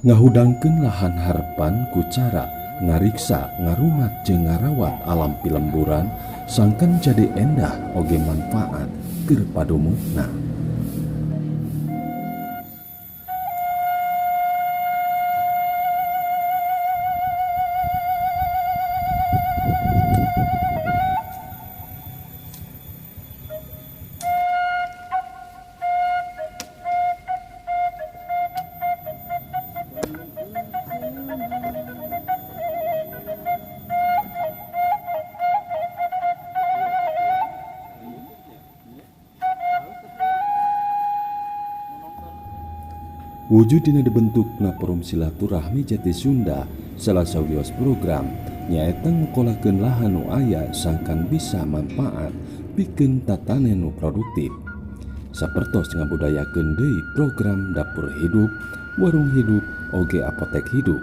ngahudangkeun lahan harepan ku cara ngariksa ngarumat jeung ngarawat alam pilemburan sangkan jadi endah oge manfaat keur padumukna. Wujud dina dibentukna Forum Silaturahmi Jati Sunda salah sawios program nyaeta ngukolakeun lahan nu aya sangkan bisa manfaat pikeun tatane nu produktif. Sapertos ngabudayakeun deui program dapur hidup, warung hidup, oge apotek hidup.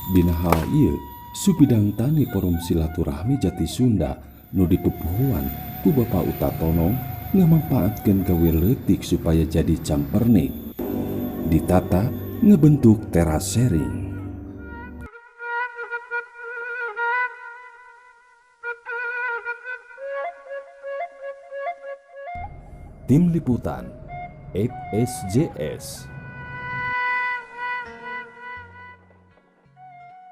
Dina hal ieu supidang tani Forum Silaturahmi Jati Sunda nu dipupuhuan ku Bapak Utatono ngamanfaatkeun gawe leutik supaya jadi campernik ditata ngebentuk teras sharing. Tim Liputan FSJS.